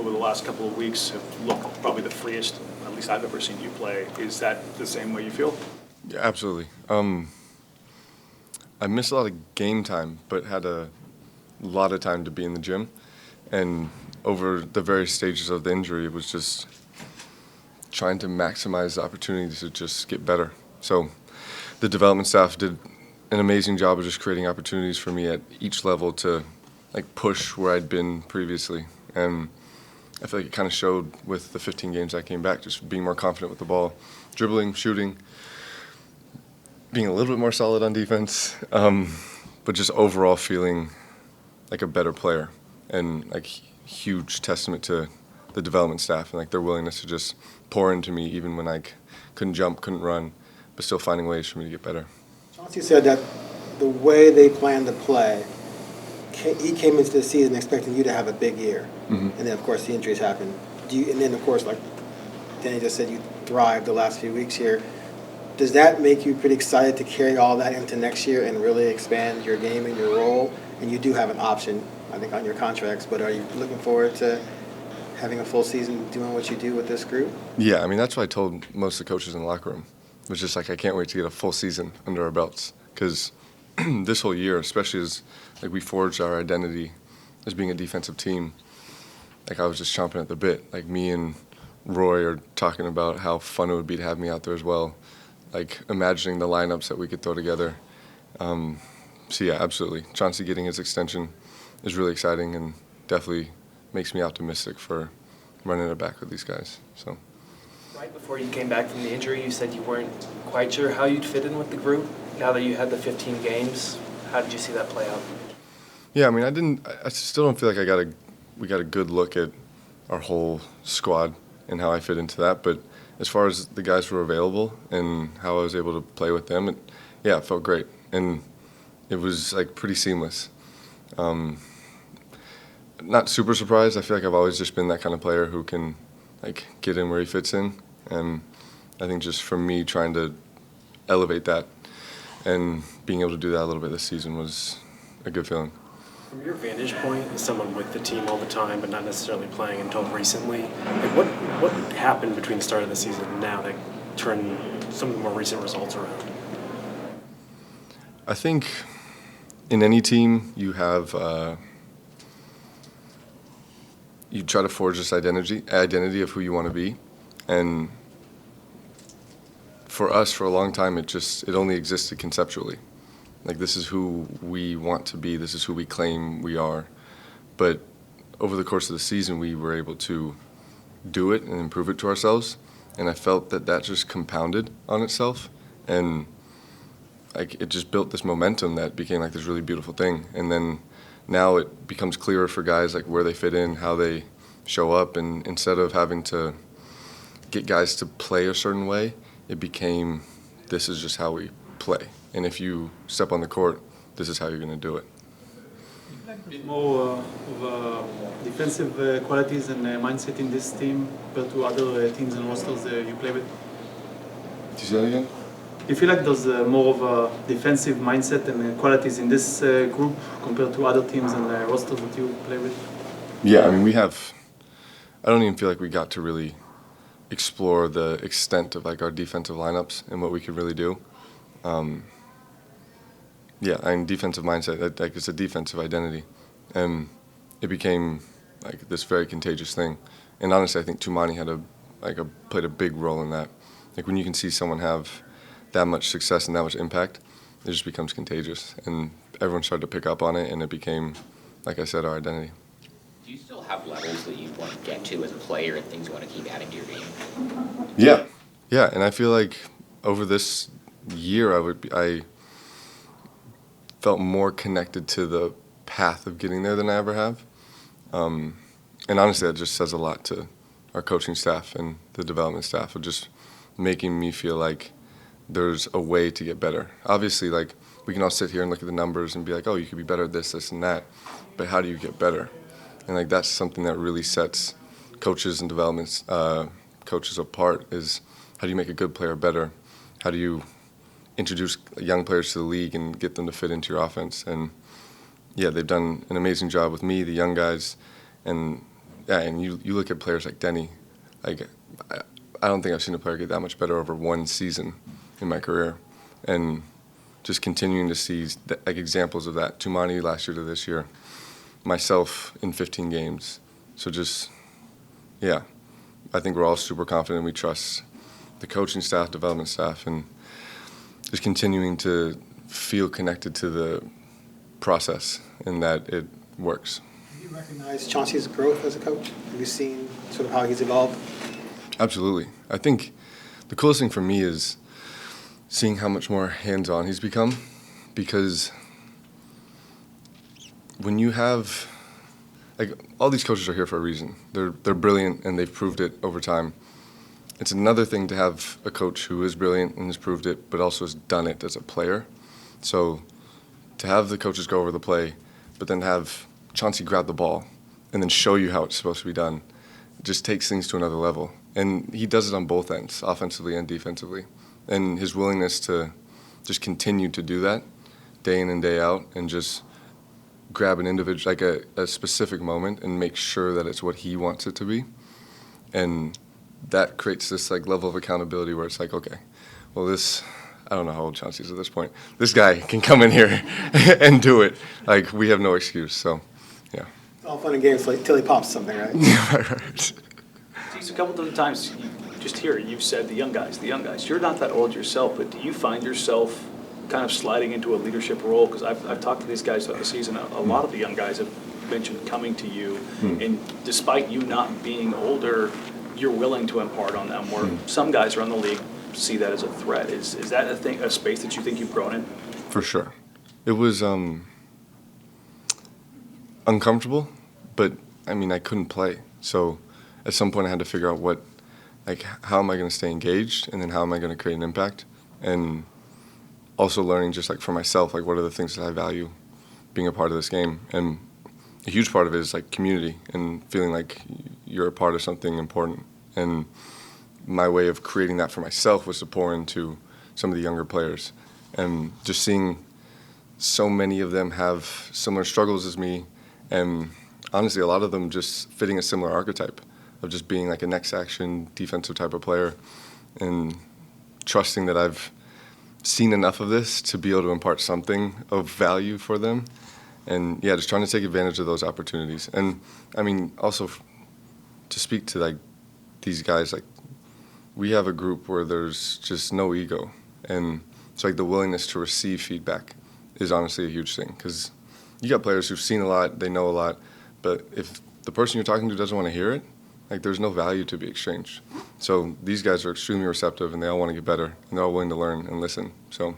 over the last couple of weeks have looked probably the freest, at least I've ever seen you play. Is that the same way you feel? Yeah, absolutely. I missed a lot of game time, but had a lot of time to be in the gym. And over the various stages of the injury, it was just trying to maximize the opportunity to just get better. So the development staff did an amazing job of just creating opportunities for me at each level to push where I'd been previously. And I feel like it kind of showed with the 15 games I came back, just being more confident with the ball, dribbling, shooting, being a little bit more solid on defense, but just overall feeling like a better player. And huge testament to the development staff and their willingness to just pour into me even when I couldn't jump, couldn't run, but still finding ways for me to get better. Chauncey said that the way they planned to play, he came into the season expecting you to have a big year. Mm-hmm. And then, of course, the injuries happened. And then, of course, like Danny just said, you thrived the last few weeks here. Does that make you pretty excited to carry all that into next year and really expand your game and your role? And you do have an option, I think, on your contracts, but are you looking forward to having a full season doing what you do with this group? Yeah, I mean, that's what I told most of the coaches in the locker room. It was just I can't wait to get a full season under our belts because this whole year, especially as we forged our identity as being a defensive team, I was just chomping at the bit. Me and Roy are talking about how fun it would be to have me out there as well. Imagining the lineups that we could throw together. So yeah, absolutely. Chauncey getting his extension is really exciting and definitely makes me optimistic for running it back with these guys. So. Right before you came back from the injury, you said you weren't quite sure how you'd fit in with the group. Now that you had the 15 games, how did you see that play out? Yeah, I mean, I still don't feel like we got a good look at our whole squad and how I fit into that. But as far as the guys who were available and how I was able to play with them, it felt great. And it was pretty seamless. Not super surprised. I feel like I've always just been that kind of player who can get in where he fits in. And I think just for me trying to elevate that and being able to do that a little bit this season was a good feeling. From your vantage point, as someone with the team all the time but not necessarily playing until recently, what happened between the start of the season and now that turned some of the more recent results around? I think in any team you have you try to forge this identity of who you want to be, and for us for a long time it only existed conceptually. This is who we want to be, this is who we claim we are. But over the course of the season, we were able to do it and improve it to ourselves. And I felt that just compounded on itself. And it just built this momentum that became this really beautiful thing. And then now it becomes clearer for guys where they fit in, how they show up. And instead of having to get guys to play a certain way, it became, this is just how we play. And if you step on the court, this is how you're going to do it. A bit more of defensive qualities and mindset in this team compared to other teams and rosters you play with? Do you say that again? Do you feel like there's more of a defensive mindset and qualities in this group compared to other teams and rosters that you play with? Yeah, I mean, I don't even feel like we got to really explore the extent of our defensive lineups and what we could really do. Yeah, I mean, defensive mindset, it's a defensive identity. And it became this very contagious thing. And honestly, I think Tumani played a big role in that. When you can see someone have that much success and that much impact, it just becomes contagious. And everyone started to pick up on it, and it became, like I said, our identity. Do you still have levels that you want to get to as a player and things you want to keep adding to your game? Yeah, and I feel like over this year, I felt more connected to the path of getting there than I ever have. And honestly, that just says a lot to our coaching staff and the development staff of just making me feel like there's a way to get better. Obviously, we can all sit here and look at the numbers and be like, oh, you could be better at this, this, and that. But how do you get better? And that's something that really sets coaches and development coaches apart, is how do you make a good player better? How do you introduce young players to the league and get them to fit into your offense? And yeah, they've done an amazing job with me, the young guys, and Yeah, and you look at players like Denny, like I don't think I've seen a player get that much better over one season in my career, and just continuing to see like examples of that. Tumani last year to this year, myself in 15 games. So just, yeah, I think we're all super confident. We trust the coaching staff, development staff, and just continuing to feel connected to the process and that it works. Do you recognize Chauncey's growth as a coach? Have you seen sort of how he's evolved? Absolutely. I think the coolest thing for me is seeing how much more hands-on he's become, because when you have, like, all these coaches are here for a reason. They're brilliant and they've proved it over time. It's another thing to have a coach who is brilliant and has proved it, but also has done it as a player. So to have the coaches go over the play, but then have Chauncey grab the ball and then show you how it's supposed to be done, it just takes things to another level. And he does it on both ends, offensively and defensively. And his willingness to just continue to do that day in and day out and just grab an individual, like a specific moment, and make sure that it's what he wants it to be. And that creates this like level of accountability where it's like, okay, well, this, I don't know how old Chauncey is at this point. This guy can come in here and do it. Like, we have no excuse. So, yeah. It's all fun and games till he pops something, right? Right. Geez, a couple of times, just here, you've said the young guys. You're not that old yourself, but do you find yourself kind of sliding into a leadership role? Because I've talked to these guys throughout the season. A lot of the young guys have mentioned coming to you, and despite you not being older, you're willing to impart on them, where some guys around the league see that as a threat. Is that a space that you think you've grown in? For sure. It was uncomfortable, but, I mean, I couldn't play. So at some point I had to figure out how am I going to stay engaged, and then how am I going to create an impact? And also learning just like for myself, like what are the things that I value being a part of this game. And a huge part of it is like community and feeling like you're a part of something important. And my way of creating that for myself was to pour into some of the younger players. And just seeing so many of them have similar struggles as me, and honestly a lot of them just fitting a similar archetype of just being like a next action defensive type of player, and trusting that I've seen enough of this to be able to impart something of value for them. And yeah, just trying to take advantage of those opportunities. And I mean, also to speak to like these guys, like we have a group where there's just no ego, and it's like the willingness to receive feedback is honestly a huge thing, because you got players who've seen a lot, they know a lot, but if the person you're talking to doesn't want to hear it, like there's no value to be exchanged. So these guys are extremely receptive, and they all want to get better, and they're all willing to learn and listen. So